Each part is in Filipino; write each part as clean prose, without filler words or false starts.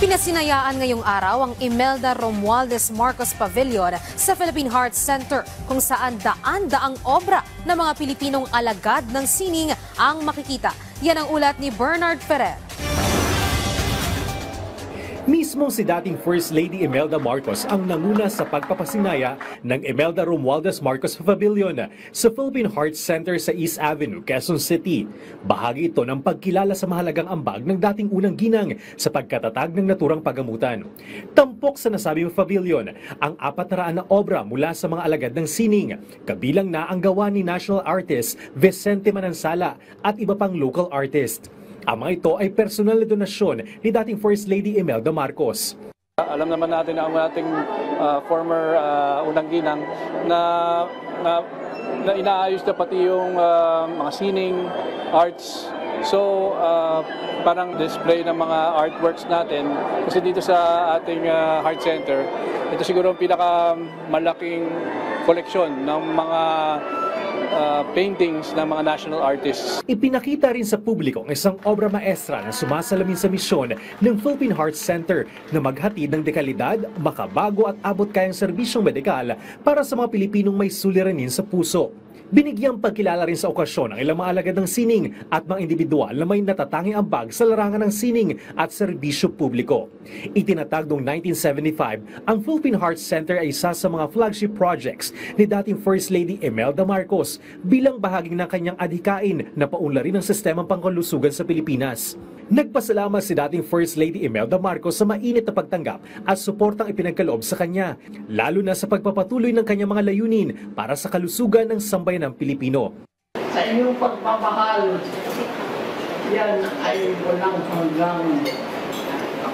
Pinasinayaan ngayong araw ang Imelda Romualdez Marcos Pavilion sa Philippine Heart Center kung saan daan-daang obra ng mga Pilipinong alagad ng sining ang makikita. Yan ang ulat ni Bernard Ferrer. Mismong si dating First Lady Imelda Marcos ang nanguna sa pagpapasinaya ng Imelda Romualdez Marcos Pavilion sa Philippine Heart Center sa East Avenue, Quezon City. Bahagi ito ng pagkilala sa mahalagang ambag ng dating unang ginang sa pagkatatag ng naturang pagamutan. Tampok sa nasabing pavilion ang 400 na obra mula sa mga alagad ng sining, kabilang na ang gawa ni national artist Vicente Manansala at iba pang local artist. Ang mga ito ay personal na donasyon ni dating First Lady Imelda Marcos. Alam naman natin na ang ating former unang ginang na inaayos na pati yung mga sining, arts. So parang display ng mga artworks natin kasi dito sa ating Heart Center, ito siguro ang pinakamalaking koleksyon ng mga paintings ng mga national artists. Ipinakita rin sa publiko ang isang obra maestra na sumasalamin sa misyon ng Philippine Heart Center na maghatid ng dekalidad, makabago at abot-kayang serbisyong medikal para sa mga Pilipinong may suliranin sa puso. Binigyang pagkilala rin sa okasyon ang ilang mga alagad ng sining at mga individual na may natatanging ambag sa larangan ng sining at serbisyo publiko. Itinatag noong 1975, ang Philippine Heart Center ay isa sa mga flagship projects ni dating First Lady Imelda Marcos bilang bahagi ng kanyang adhikain na paunlarin ang sistemang pangkalusugan sa Pilipinas. Nagpasalamat si dating First Lady Imelda Marcos sa mainit na pagtanggap at suportang ipinagkaloob sa kanya, lalo na sa pagpapatuloy ng kanyang mga layunin para sa kalusugan ng sambayan ng Pilipino. Sa inyong pagmamahal, yan ay walang hanggang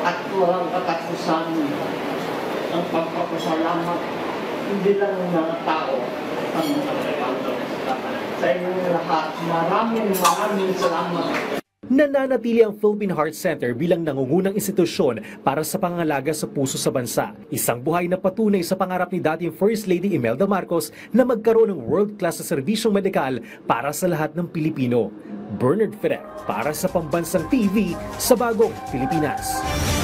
at walang katapusan ang pagpapasalamat, hindi lang ng mga tao, ang mga tao. Sa inyong lahat, maraming salamat. Nananatili ang Philippine Heart Center bilang nangungunang institusyon para sa pangangalaga sa puso sa bansa. Isang buhay na patunay sa pangarap ni dating First Lady Imelda Marcos na magkaroon ng world-class na serbisyong medikal para sa lahat ng Pilipino. Bernard Ferrer para sa Pambansang TV sa Bagong Pilipinas.